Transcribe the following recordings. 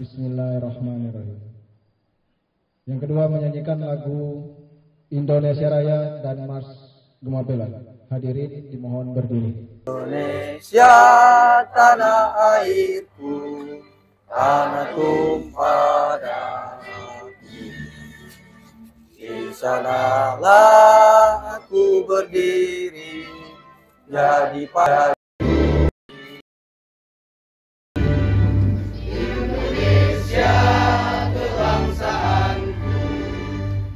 Bismillahirrahmanirrahim. Yang kedua menyanyikan lagu Indonesia Raya dan Mars Gemapela. Hadirin dimohon berdiri. Indonesia tanah airku, tanah tumpah darahku. Di sanalah aku berdiri, jadi pada Indonesia kebangsaanku,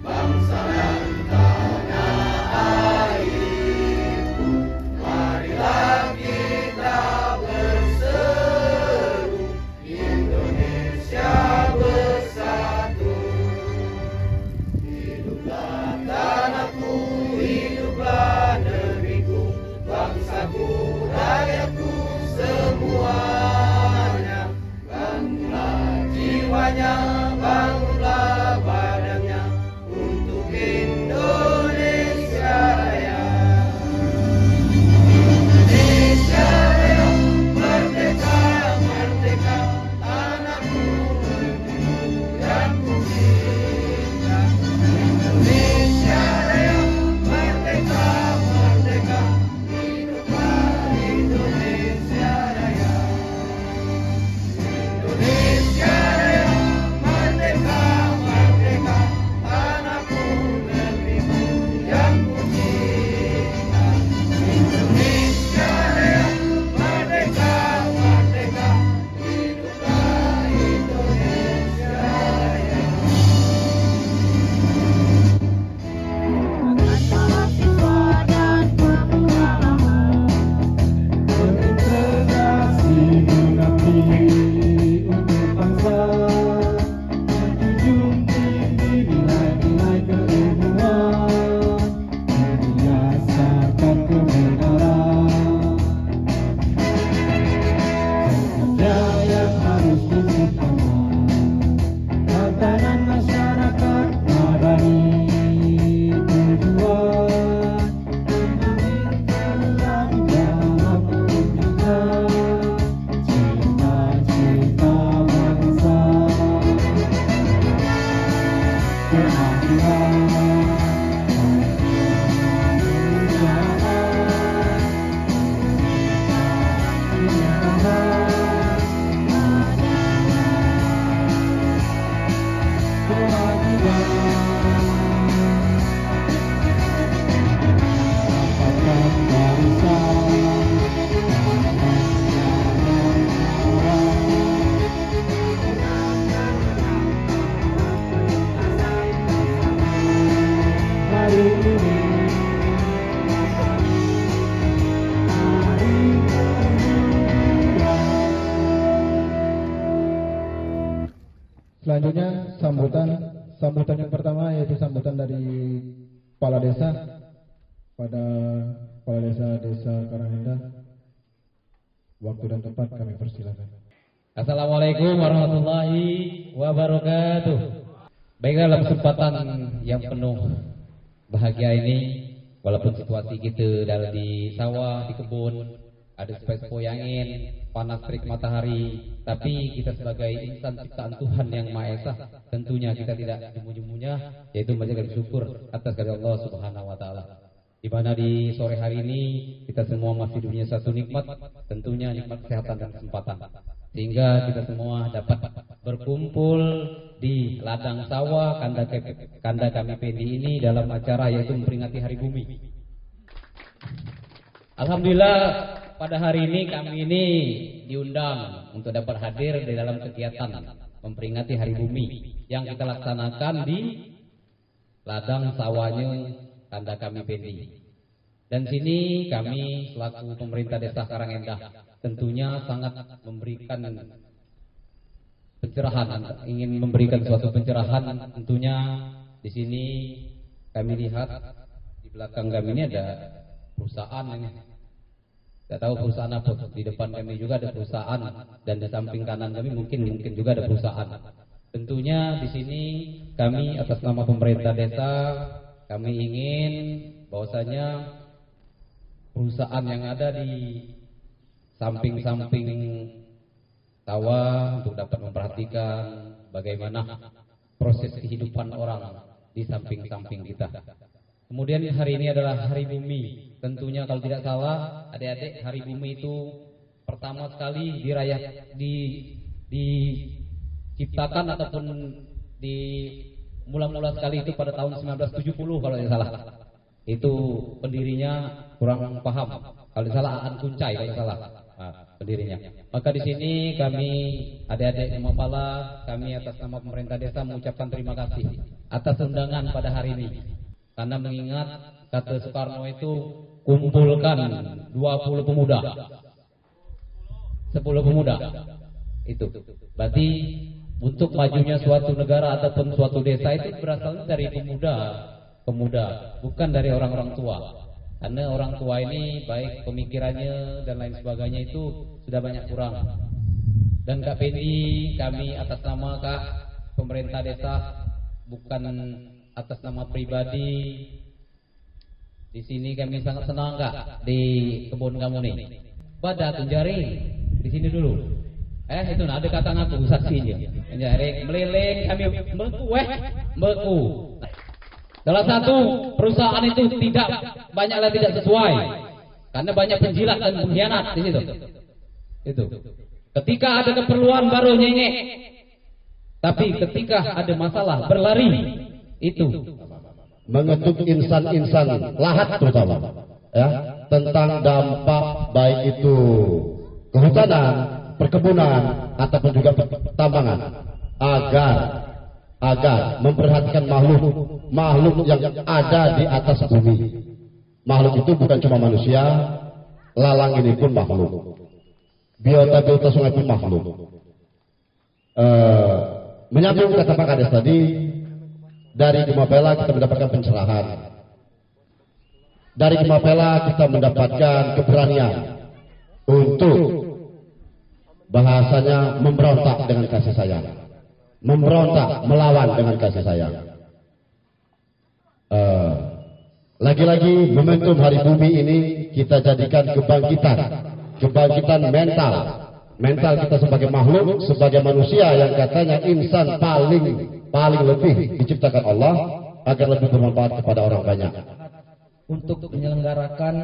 bangsa dan tanah airku. Marilah kita berseru, Indonesia bersatu. Hiduplah tanahku, hiduplah negeriku, bangsaku, rakyatku semuanya. Bangunlah jiwanya, bangunlah badannya untuk Indonesia Raya. Indonesia Raya, merdeka, merdeka, tanahku, negeriku yang ku cinta. Indonesia Raya, merdeka, merdeka, hiduplah Indonesia Raya. Indonesia Raya, merdeka, merdeka, tanahku, negeriku yang ku cinta. Indonesia Raya, merdeka, merdeka, hiduplah Indonesia Raya. Mahasiswa dan pemuda Berintegrasi mengabdi untuk bangsa, menjunjung tinggi nilai-nilai keilmuan, membiasakan kebenaran. Kerja yang harus diciptakan, tatanan masyarakat madani tujuan, mengalir dalam wujudnya cita-cita bangsa. Keadilan, selanjutnya sambutan yang pertama yaitu sambutan dari Kepala Desa pada Kepala Desa Karangindah. Waktu dan tempat kami persilakan. Assalamualaikum warahmatullahi wabarakatuh. Baiklah, dalam kesempatan yang penuh bahagia ini, walaupun situasi kita dalam di sawah, di kebun, ada sepoi-sepoi angin, panas terik matahari, tapi kita sebagai insan ciptaan Tuhan yang Maha Esa, tentunya kita tidak jemu-jemunya, yaitu menjaga syukur atas kehadirat Allah Subhanahu wa taala. Di mana di sore hari ini kita semua masih diberikan satu nikmat, tentunya nikmat kesehatan dan kesempatan, sehingga kita semua dapat berkumpul di ladang sawah kanda kami Pendi ini dalam acara yaitu memperingati Hari Bumi. Alhamdulillah pada hari ini kami ini diundang untuk dapat hadir di dalam kegiatan memperingati Hari Bumi yang kita laksanakan di ladang sawahnya kanda kami Pendi. Dan sini kami selaku pemerintah Desa Karangendah tentunya sangat memberikan pencerahan, ingin memberikan suatu pencerahan. Tentunya di sini kami lihat di belakang kami ini ada perusahaan ini. Tidak tahu perusahaan apa. Di depan kami juga ada perusahaan dan di samping kanan kami mungkin juga ada perusahaan. Tentunya di sini kami atas nama pemerintah desa kami ingin bahwasanya perusahaan yang ada di samping-samping sawah untuk dapat memperhatikan bagaimana proses kehidupan orang di samping-samping kita. Kemudian hari ini adalah Hari Bumi. Tentunya kalau tidak salah, adik-adik, Hari Bumi itu pertama sekali diciptakan ataupun di mula-mula sekali itu pada tahun 1970 kalau tidak salah. Itu pendirinya kurang paham. Kalau tidak salah Aan Kuncai kalau tidak salah. Pendirinya. Maka di sini kami adik-adik Mapala, kami atas nama pemerintah desa mengucapkan terima kasih atas undangan pada hari ini. Karena mengingat kata Soekarno itu kumpulkan 20 pemuda. 10 pemuda. Itu. Berarti untuk majunya suatu negara ataupun suatu desa itu berasal dari pemuda, bukan dari orang-orang tua. Karena orang tua ini baik pemikirannya dan lain sebagainya itu sudah banyak kurang. Dan Kak Pendi, kami atas nama Kak pemerintah desa, bukan atas nama pribadi. Di sini kami sangat senang Kak di kebun kamu nih. Pada tunjari di sini dulu. Itu ada kata ngaku saksinya. Tunjari meliling kami beku. Salah satu perusahaan itu banyaklah tidak sesuai karena banyak penjilat dan pengkhianat di situ. Itu. Ketika ada keperluan baru nyengek. Tapi ketika ada masalah berlari. Itu mengetuk insan-insan lahat terutama ya, tentang dampak baik itu kehutanan, perkebunan ataupun juga pertambangan agar memperhatikan makhluk yang ada di atas bumi. Makhluk itu bukan cuma manusia, lalang ini pun makhluk, biota sungai pun makhluk. Menyambung kata Pak Kades tadi, dari Gemapela kita mendapatkan pencerahan. Dari Gemapela kita mendapatkan keberanian untuk bahasanya memberontak dengan kasih sayang, memberontak melawan dengan kasih sayang. Lagi-lagi momentum Hari Bumi ini kita jadikan kebangkitan mental kita sebagai makhluk, sebagai manusia yang katanya insan paling lebih diciptakan Allah agar lebih bermanfaat kepada orang banyak. Untuk menyelenggarakan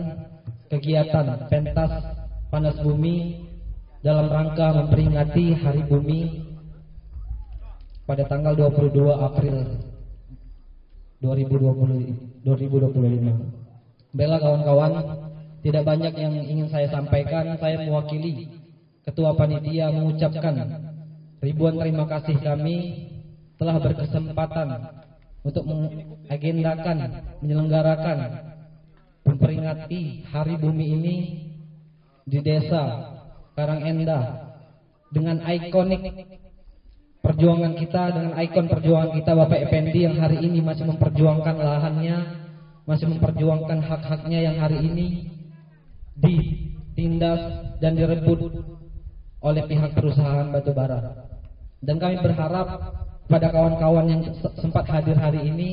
kegiatan pentas panas bumi dalam rangka memperingati Hari Bumi pada tanggal 22 April 2025. Bella kawan-kawan, tidak banyak yang ingin saya sampaikan. Saya mewakili Ketua Panitia mengucapkan ribuan terima kasih kami telah berkesempatan untuk mengagendakan, menyelenggarakan, memperingati Hari Bumi ini di Desa Karangendah dengan ikonik perjuangan kita, dengan ikon perjuangan kita Bapak Effendi yang hari ini masih memperjuangkan lahannya, masih memperjuangkan hak-haknya yang hari ini ditindas dan direbut oleh pihak perusahaan batubara. Dan kami berharap pada kawan-kawan yang sempat hadir hari ini,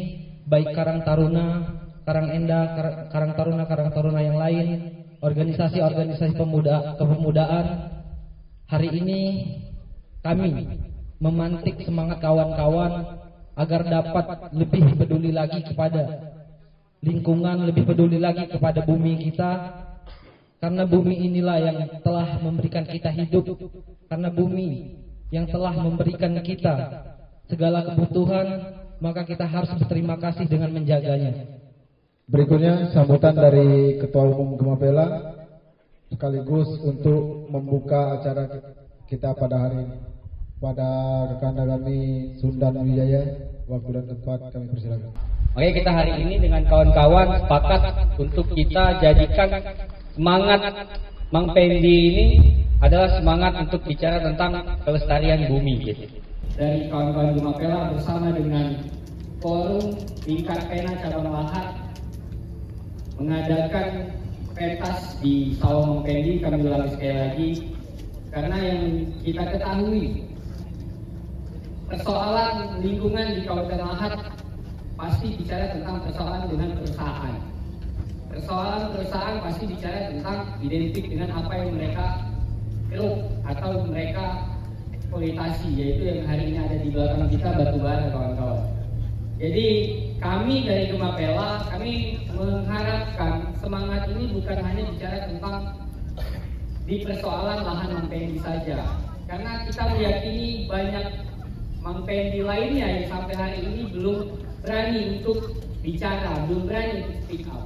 baik Karang Taruna, Karang Endah, Karang Taruna yang lain, organisasi-organisasi kepemudaan, hari ini kami memantik semangat kawan-kawan agar dapat lebih peduli lagi kepada lingkungan, lebih peduli lagi kepada bumi kita, karena bumi inilah yang telah memberikan kita hidup, karena bumi yang telah memberikan kita segala kebutuhan, maka kita harus berterima kasih dengan menjaganya. Berikutnya sambutan dari Ketua Umum Gemapela sekaligus untuk membuka acara kita pada hari ini. Pada rekan kami Sundan Wijaya, waktu dan tempat kami persilakan. Oke, kita hari ini dengan kawan-kawan sepakat untuk kita jadikan semangat Mang Pendi ini adalah semangat untuk bicara tentang kelestarian bumi. Dari kawan-kawan Gemapela bersama dengan forum tingkat pena cabang Lahat mengadakan pentas di Sawah Mang Pendi. Kami ulangi sekali lagi, karena yang kita ketahui persoalan lingkungan di Kabupaten Lahat pasti bicara tentang persoalan dengan perusahaan. Persoalan perusahaan pasti bicara tentang identik dengan apa yang mereka keluh atau mereka eksploitasi, yaitu yang hari ini ada di belakang kita, batu bara kawan-kawan. Jadi kami dari Gemapela, kami mengharapkan semangat ini bukan hanya bicara tentang di persoalan lahan Mang Pendi saja, karena kita meyakini banyak Mang Pendi lainnya yang sampai hari ini belum berani untuk bicara, belum berani untuk speak up.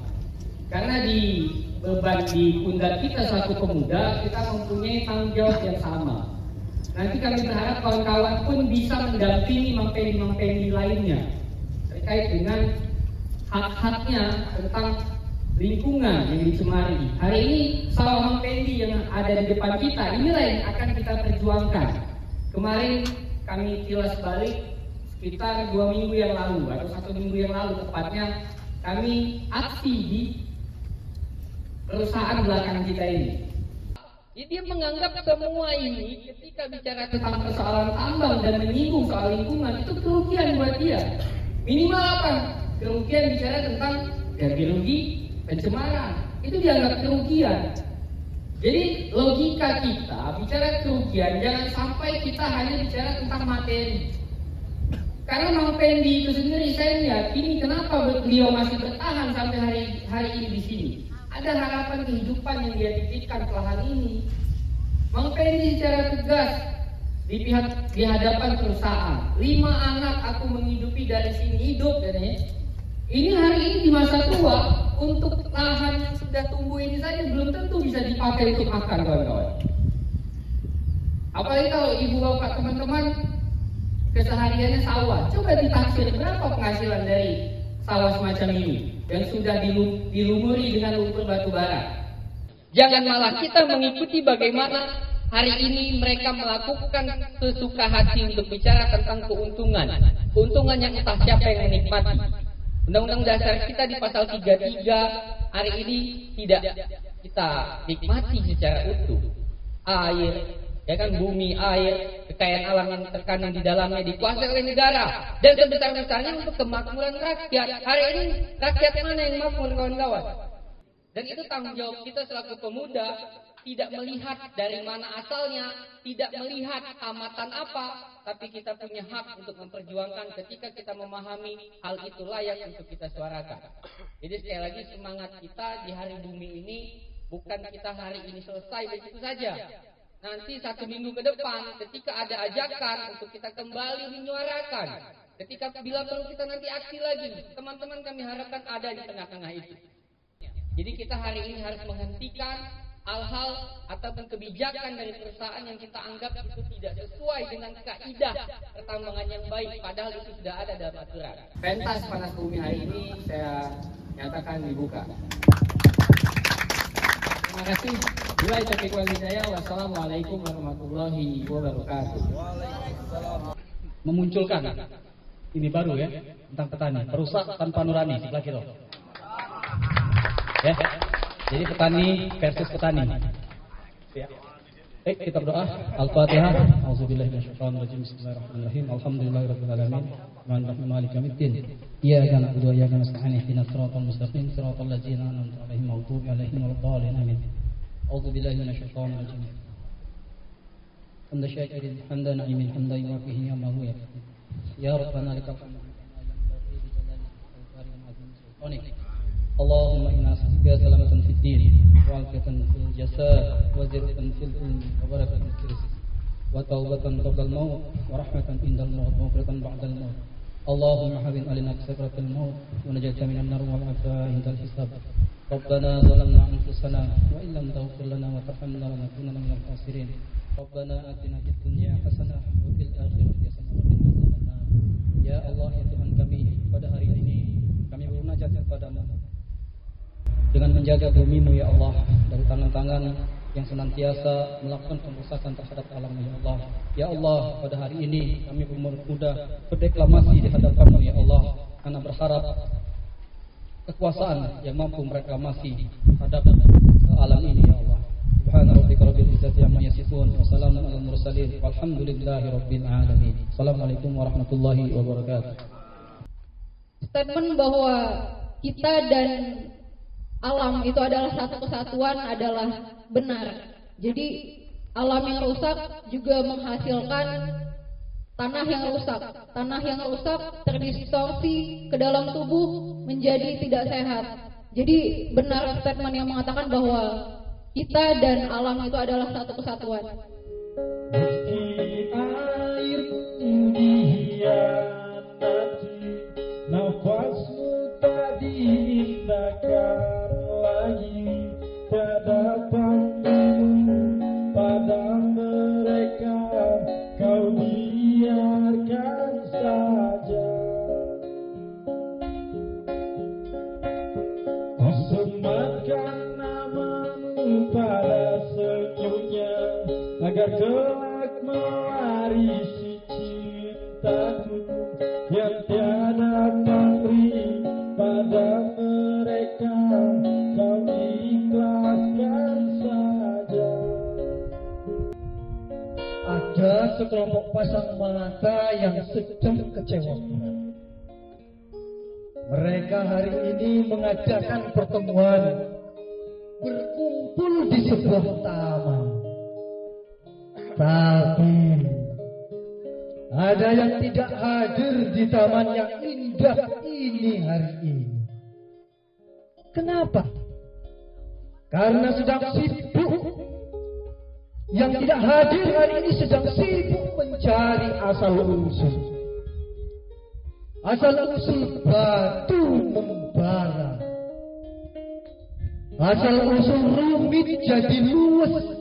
Karena di beban di pundak kita selaku pemuda, kita mempunyai tanggung jawab yang sama. Nanti kami berharap kawan-kawan pun bisa mendampingi Mang Pendi lainnya terkait dengan hak-haknya tentang lingkungan yang dicemari. Hari ini sawah Mang Pendi yang ada di depan kita, inilah yang akan kita perjuangkan. Kemarin kami kilas balik sekitar 2 minggu yang lalu atau 1 minggu yang lalu tepatnya, kami aksi di perusahaan belakang kita ini. Jadi dia menganggap semua ini ketika bicara tentang persoalan tambang dan menyinggung soal lingkungan itu kerugian buat dia. Minimal apa? Kerugian bicara tentang ganti rugi, pencemaran, itu dianggap kerugian. Jadi logika kita bicara kerugian, jangan sampai kita hanya bicara tentang materi. Karena Mang Pendi itu sendiri, saya meyakini kenapa beliau masih bertahan sampai hari ini di sini. Ada harapan kehidupan yang dia titipkan ke lahan ini. Mang Pendi secara tegas di hadapan perusahaan, 5 anak aku menghidupi dari sini hidup, dan ini hari ini di masa tua untuk lahan yang sudah tumbuh ini saja belum tentu bisa dipakai untuk makan, kawan-kawan. Apalagi kalau ibu bapak teman-teman kesehariannya sawah, coba ditaksir berapa penghasilan dari sawah semacam ini yang sudah dilumuri dengan lumpur batu bara. Jangan malah kita mengikuti bagaimana hari ini mereka melakukan sesuka hati untuk bicara tentang keuntungan yang entah siapa yang menikmati. Undang-undang dasar kita di pasal 33 hari ini tidak kita nikmati secara utuh. Air, ya kan, bumi, air, kekayaan alam yang terkandung di dalamnya dikuasai oleh negara dan sebesar-besarnya untuk kemakmuran rakyat. Hari ini rakyat mana yang makmur, kawan-kawan? Dan itu tanggung jawab kita selaku pemuda, tidak melihat dari mana asalnya, tidak melihat tamatan apa, tapi kita punya hak untuk memperjuangkan ketika kita memahami hal itu layak untuk kita suarakan. Jadi sekali lagi semangat kita di Hari Bumi ini bukan kita hari ini selesai begitu saja. Nanti 1 minggu ke depan ketika ada ajakan untuk kita kembali menyuarakan, ketika bila perlu kita nanti aksi lagi, teman-teman kami harapkan ada di tengah-tengah itu. Jadi kita hari ini harus menghentikan hal-hal ataupun kebijakan dari perusahaan yang kita anggap itu tidak sesuai dengan kaidah pertambangan yang baik, padahal itu sudah ada dalam aturan. Pentas Panas Bumi hari ini saya nyatakan dibuka. Terima kasih. Mulai topik wali saya. Wassalamualaikum warahmatullahi wabarakatuh. Memunculkan ini baru ya tentang petani, perusak tanpa nurani sebelah kiri. Ya. Jadi petani versus petani. Ya. Baik, kita berdoa. Al-Fatihah. Auzubillahi minasyaitonir rajim. Bismillahirrahmanirrahim. Alhamdulillahirabbil alamin. Arrahmanirrahim maliki yaumiddin. Iyyaka na'budu wa iyyaka nasta'in. Ihdinas siratal mustaqim. Siratal ladzina an'amta 'alaihim ghairil maghdubi 'alaihim waladdallin. Amin. Auzubillahi minasyaitonir rajim. Hamdan syakirin, hamdan na'imin, hamdan yuwafihi ni'amahu ya. Ya Rabbana lakal hamdu. اللهم إنا نسألك سلامة في الدين وعافية في الجسد وزيادة في العلم وبركة في الرزق وتوبة قبل الموت ورحمة عند الموت ومغفرة بعد الموت. اللهم حبب علينا سكرة الموت ونجاة من النار والعافية عند الحساب. ربنا ظلمنا أنفسنا وإن لم تغفر لنا وترحمنا لنكونن من الخاسرين. ربنا آتنا في الدنيا حسنة وفي الآخرة حسنة وقنا عذاب النار. Ya Allah, ya Tuhan kami, pada hari ini kami bermunajat kepada-Mu dengan menjaga bumi-Mu ya Allah dari tangan-tangan yang senantiasa melakukan pengrusakan terhadap alam ya Allah. Ya Allah, pada hari ini kami berumur muda berdeklamasi di hadapan-Mu ya Allah, karena berharap kekuasaan yang mampu mereklamasi terhadap alam ini ya Allah. Subhana rabbika rabbil izzati amma yasifun wa salamun alal mursalin walhamdulillahi rabbil alamin. Assalamualaikum warahmatullahi wabarakatuh. Statement bahwa kita dan alam itu adalah satu kesatuan adalah benar. Jadi alam yang rusak juga menghasilkan tanah yang rusak. Tanah yang rusak terdistorsi ke dalam tubuh menjadi tidak sehat. Jadi benar statement yang mengatakan bahwa kita dan alam itu adalah satu kesatuan. Meski airmu dihianati, nafasmu tak diindahkan lagi, tiada panggung pada mereka, kau biarkan saja. Kau sematkan namamu pada senyumnya, agar kelak mewarisi cintaku yang tiada pamrih pada mereka, kau ikhlaskan saja. Ada sekelompok pasang mata yang sedang kecewa. Mereka hari ini mengadakan pertemuan, berkumpul di sebuah taman. Tapi ada yang tidak hadir di taman yang indah ini hari ini. Kenapa? Karena sedang sibuk. Yang tidak hadir hari ini sedang sibuk mencari asal-usul. Asal-usul batu membara. Asal-usul rumit jadi luwes.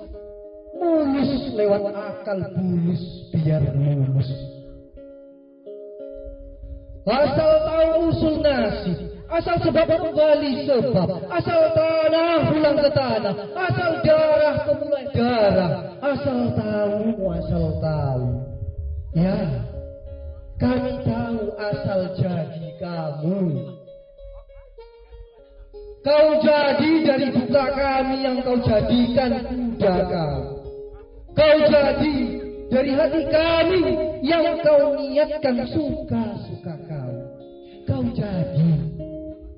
Mulus lewat akal bulus biar mulus. Asal tahu usul nasib, asal sebab kembali sebab, asal tanah pulang ke tanah, asal darah kemulai darah, asal tahu. Ya, kami tahu asal jadi kamu. Kau jadi dari buka kami yang kau jadikan kuda kau. Kau jadi dari hati kami yang kau niatkan suka-suka kau. Kau jadi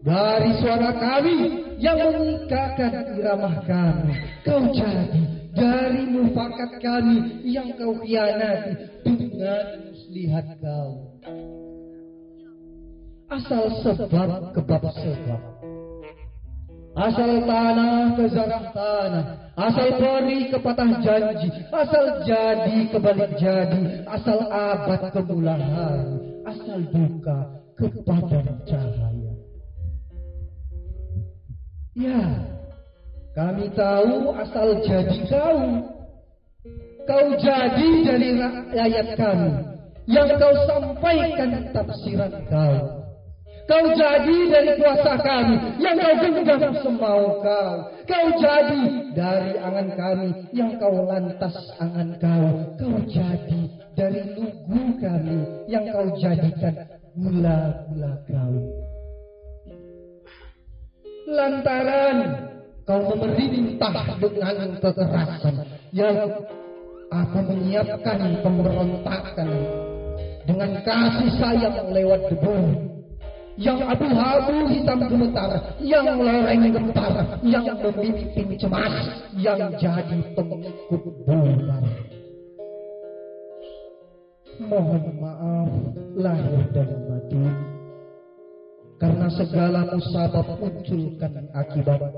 dari suara kami yang mengikatkan irama kami. Kau jadi dari mufakat kami yang kau khianati dengan muslihat kau. Asal sebab kebab sebab, asal tanah ke zarah tanah, asal peri ke patah janji, asal jadi kebalik jadi, asal abad ke mula hari, asal duka ke padam cahaya. Ya, kami tahu asal jadi kau. Kau jadi dari rakyat kami yang kau sampaikan tafsiran kau. Kau jadi dari kuasa kami yang kau genggam semau kau. Kau jadi dari angan kami yang kau lantas angan kau. Kau jadi dari lugu kami yang kau jadikan gula-gula kau. Lantaran kau memerintah dengan kekerasan yang aku menyiapkan pemberontakan dengan kasih sayang lewat debu. Yang abu-abu hitam gemetar, yang lereng gempar, yang memimpin cemas, yang jadi pengikut bulan. Mohon maaf lahir dan batin, karena segala musabab munculkan akibat.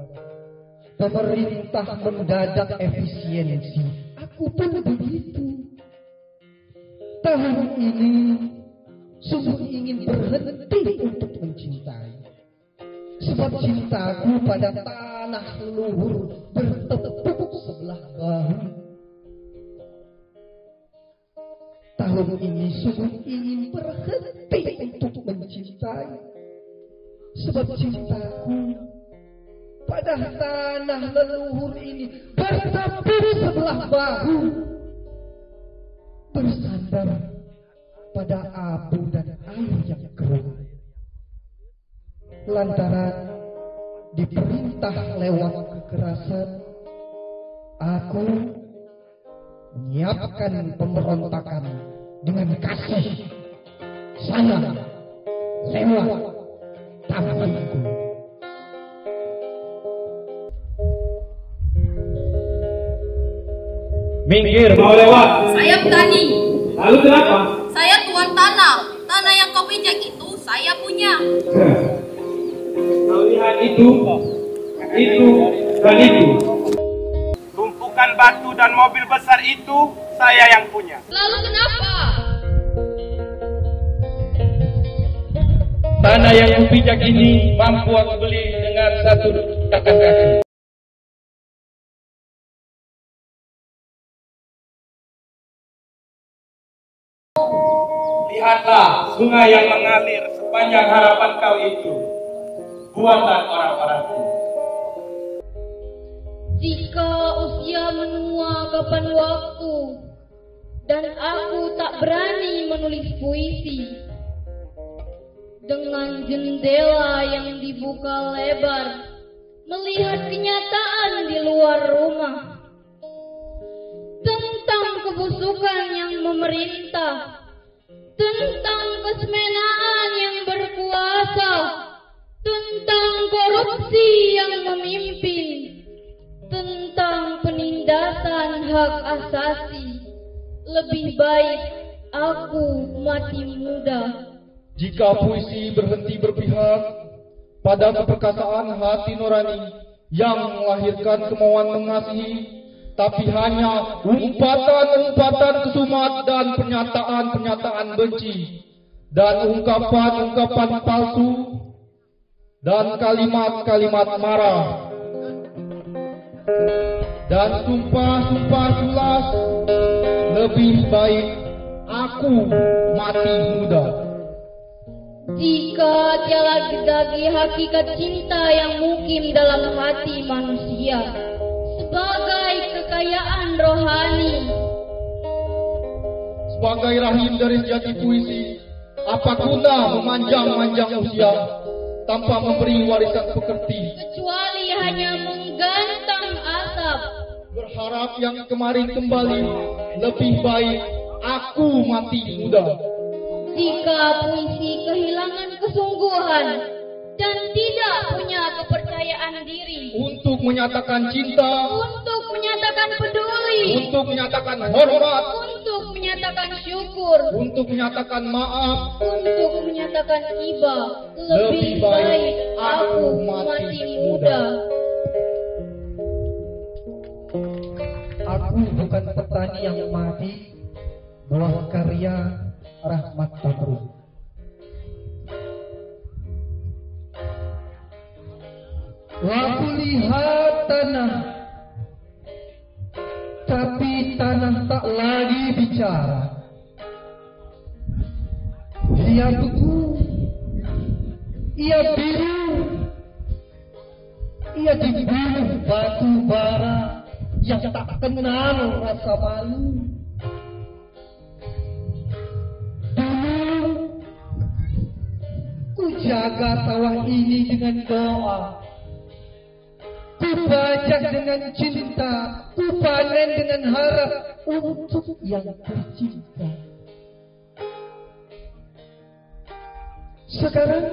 Pemerintah mendadak efisiensi, aku pun begitu. Tahun ini sungguh ingin berhenti untuk mencintai. Sebab cintaku pada tanah leluhur bertepuk sebelah bahu. Tahun ini sungguh ingin berhenti untuk mencintai. Sebab cintaku pada tanah leluhur ini bertepuk sebelah bahu. Bersandar pada abu dan air yang kering. Lantaran diperintah lewat kekerasan, aku menyiapkan pemberontakan dengan kasih sayang lewat tanganku. Minggir, mau lewat. Saya petani. Lalu kenapa? Saya tuan tanah. Tanah yang kau pijak itu saya punya. Kau lihat itu, dan itu. Tumpukan batu dan mobil besar itu saya yang punya. Lalu kenapa? Tanah yang kupijak ini mampu aku beli dengan satu tapak kaki. Lihatlah sungai yang mengalir sepanjang harapan kau itu, buatan orang-orangku. Jika usia menua kapan waktu dan aku tak berani menulis puisi, dengan jendela yang dibuka lebar, melihat kenyataan di luar rumah tentang kebusukan yang memerintah, tentang kesemenaan yang berkuasa, tentang korupsi yang memimpin, tentang penindasan hak asasi. Lebih baik aku mati muda. Jika puisi berhenti berpihak pada keperkasaan hati nurani yang melahirkan kemauan mengasihi, tapi hanya umpatan-umpatan kesumat dan pernyataan-pernyataan benci, dan ungkapan-ungkapan palsu, dan kalimat-kalimat marah, dan sumpah-sumpah sulas, lebih baik aku mati muda. Jika tiada lagi hakikat cinta yang mukim dalam hati manusia sebagai kekayaan rohani, sebagai rahim dari sejati puisi, apa guna memanjang-manjang usia tanpa memberi warisan pekerti, kecuali hanya menggantang asap. Berharap yang kemarin kembali, lebih baik aku mati muda. Jika puisi kehilangan kesungguhan dan tidak punya kepercayaan diri untuk menyatakan cinta, untuk menyatakan peduli, untuk menyatakan hormat, untuk menyatakan syukur, untuk menyatakan maaf, untuk menyatakan iba, lebih baik aku mati muda. Aku bukan petani yang mati, buah karya Rahmat Tamru. Aku lihat tanah, tapi tanah tak lagi bicara. Ia beku, ia biru, ia dibunuh batu bara yang tak kenal rasa malu. Ku jaga sawah ini dengan doa, ku bajak dengan cinta, ku panen dengan harap untuk yang tercinta. Sekarang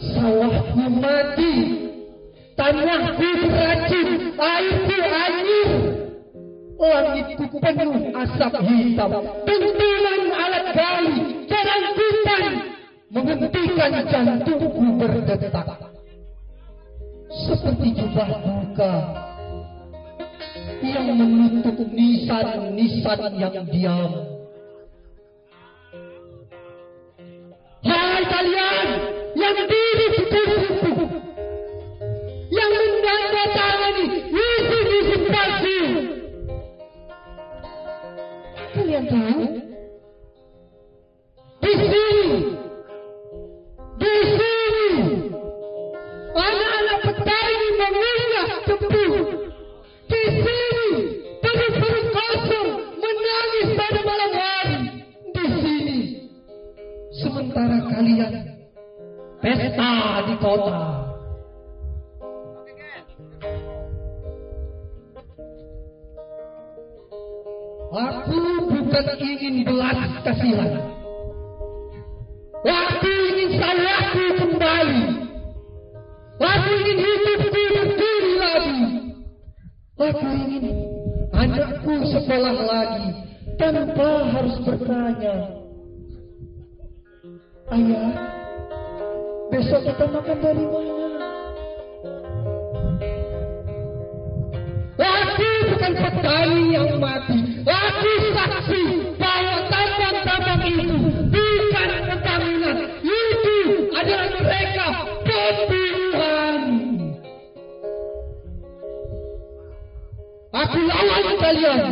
sawahku mati, tanahku beracun, airku anyir, langitku penuh asap hitam, benturan alat gali, jarantutan menghentikan jantungku berdetak. Seperti jubah duka yang menutup nisan-nisan yang diam. Hai kalian yang diri sepupu, yang menandatangani misi-misi palsu, kalian tahu? Di sini, anak-anak petani mengunyah tebu. Di sini, perut-perut kosong menangis pada malam hari. Di sini, sementara kalian pesta di kota. Aku bukan ingin belas kasihan. Aku ingin sawahku kembali. Aku ingin hidupku berdiri lagi. Aku ingin anakku sekolah lagi tanpa harus bertanya, ayah, besok kita makan dari mana? Aku bukan petani yang mati. Aku saksi bahwa tambang-tambang itu bukan pertambangan. Itu adalah mereka pembunuhan. Aku lawan kalian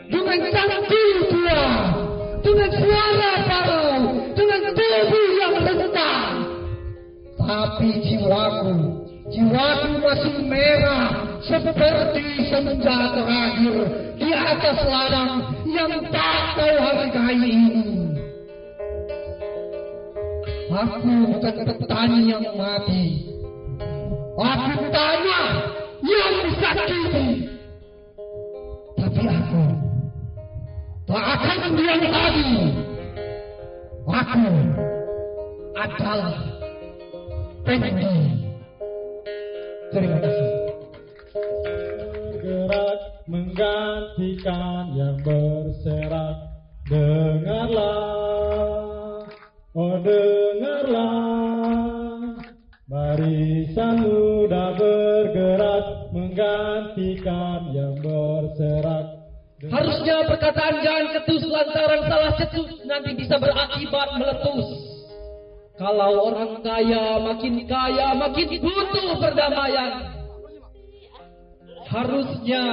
dengan cangkul tua, dengan suara parau, dengan tubuh yang rentah. Tapi jiwaku masih merah seperti senja terakhir di atas ladang yang tak kau hargai ini. Aku bukan petani yang mati. Aku tanah yang disakiti. Tapi aku tak akan mendiam lagi. Aku adalah Pendi. Terima kasih. Bergerak menggantikan yang berserak. Dengarlah, oh dengarlah, barisan muda bergerak menggantikan yang berserak. Harusnya perkataan jangan ketus lantaran salah cetus nanti bisa berakibat meletus. Kalau orang kaya, makin butuh perdamaian. Harusnya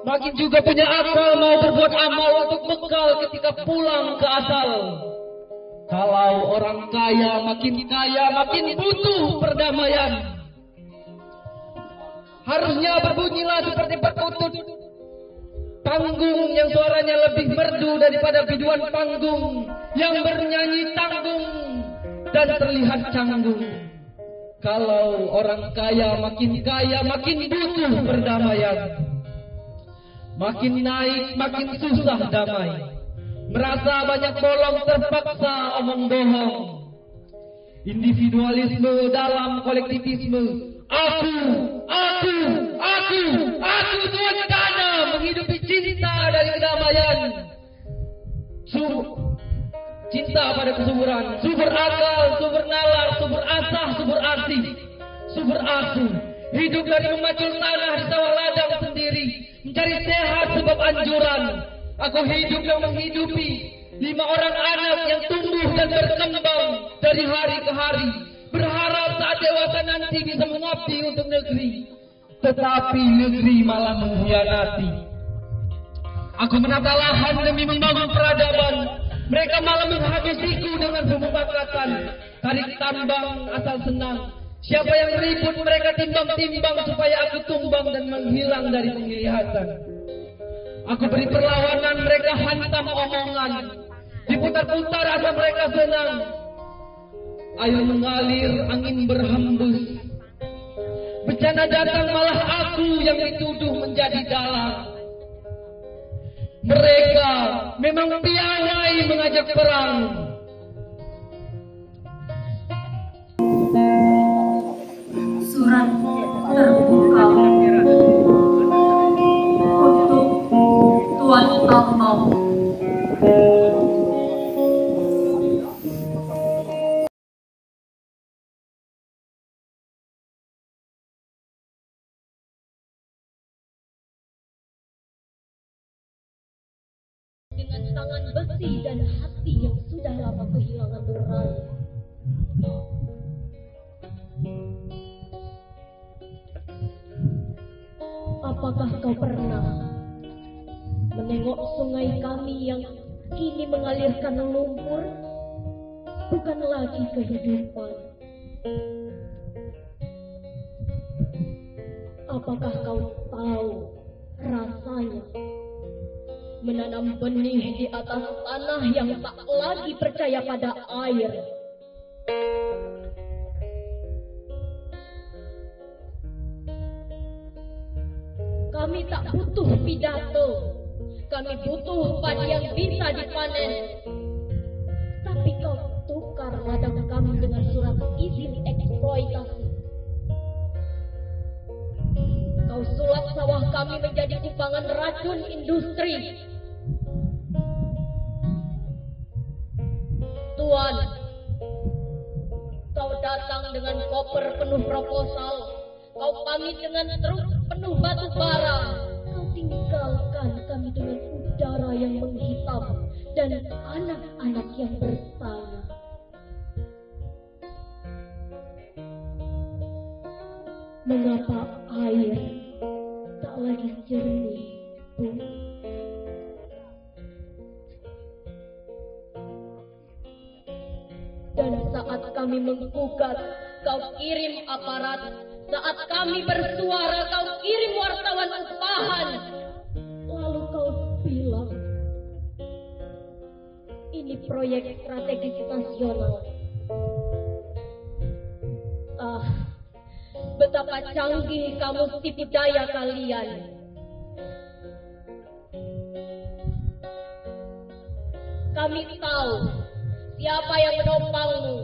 makin juga punya akal mau berbuat amal untuk bekal ketika pulang ke asal. Kalau orang kaya, makin butuh perdamaian. Harusnya berbunyilah seperti perkutut panggung yang suaranya lebih merdu daripada biduan panggung yang bernyanyi tanggung dan terlihat canggung. Kalau orang kaya, makin butuh perdamaian. Makin naik, makin susah damai. Merasa banyak bolong, terpaksa omong bohong. Individualisme dalam kolektivisme. Aku tuan dana menghidupi cinta dari kedamaian. Cinta pada kesuburan, subur akal, subur nalar, subur asah, subur arti, subur asu. Hidup dari memacul tanah di sawah ladang sendiri, mencari sehat sebab anjuran. Aku hidup dan menghidupi 5 orang anak yang tumbuh dan berkembang dari hari ke hari. Berharap saat dewasa nanti bisa mengabdi untuk negeri. Tetapi negeri malah mengkhianati. Aku menata lahan demi membangun peradaban. Mereka malah menghabisiku dengan pemufakatan. Tarik tambang asal senang. Siapa yang ribut mereka timbang-timbang supaya aku tumbang dan menghilang dari penglihatan. Aku beri perlawanan, mereka hantam omongan. Diputar-putar asal mereka senang. Air mengalir, angin berhembus. Bencana datang malah aku yang dituduh menjadi dalang. Mereka memang piawai mengajak perang. Surat terbuka untuk Tuan Alnom. Dengan tangan besi dan hati yang sudah lama kehilangan nurani. Apakah kau pernah menengok sungai kami yang kini mengalirkan lumpur? Bukan lagi kehidupan. Apakah kau tahu rasanya menanam benih di atas tanah yang tak lagi percaya pada air? Kami tak butuh pidato, kami butuh padi yang bisa dipanen. Tapi kau tukar ladang kami dengan surat izin eksploitasi. Kau sulap sawah-sawah kami menjadi kubangan racun industri. Tuan, kau datang dengan koper penuh proposal, kau pamit dengan truk penuh batu bara, kau tinggalkan kami dengan udara yang menghitam dan anak-anak yang bertanya. Mengapa air tak lagi jernih, Bu? Dan saat kami menggugat, kau kirim aparat. Saat kami bersuara, kau kirim wartawan upahan. Lalu kau bilang, ini proyek strategis nasional. Betapa canggih kamus tipu daya kalian. Kami tahu siapa yang menopangmu.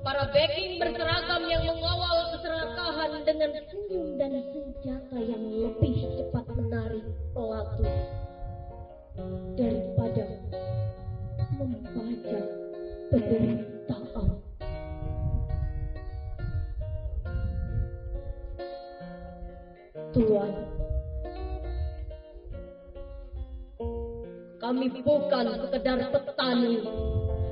Para backing berseragam yang mengawal keserakahan dengan senyum dan senjata yang lebih cepat menarik pelaku daripada membaca penderitaan. Tuan, kami bukan sekedar petani.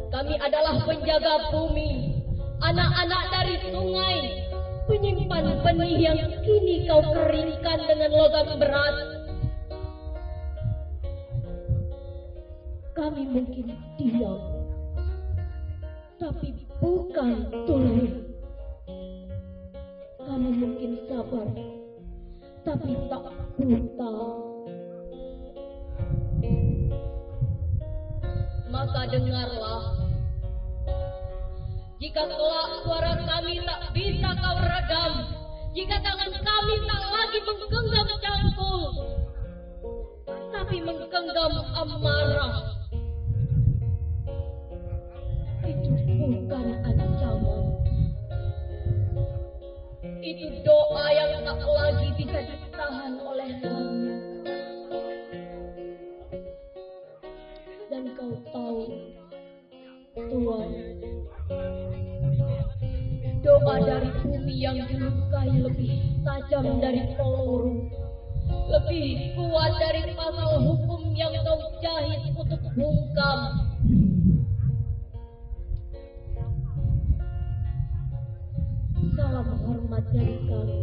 Kami adalah penjaga bumi, anak-anak dari sungai, penyimpan benih yang kini kau keringkan dengan logam berat. Kami mungkin diam, tapi bukan tuli. Kami mungkin sabar, tapi tak buta. Maka dengarlah, jika kelak suara kami tak bisa kau redam, jika tangan kami tak lagi menggenggam cangkul, tapi menggenggam amarah, itu bukan ancaman. Itu doa yang tak lagi bisa ditahan oleh langit. Dan kau tahu, Tuan, doa dari bumi yang dilukai lebih tajam dari peluru, lebih kuat dari pasal hukum yang kau jahit untuk bungkam. Salam hormat dari kami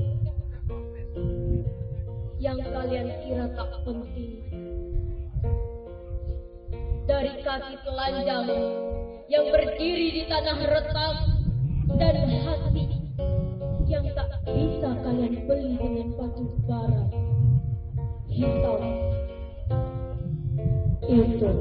yang kalian kira tak penting. Dari kaki telanjang yang berdiri di tanah retak dan hati yang tak bisa kalian beli dengan batu bara hitam. Itu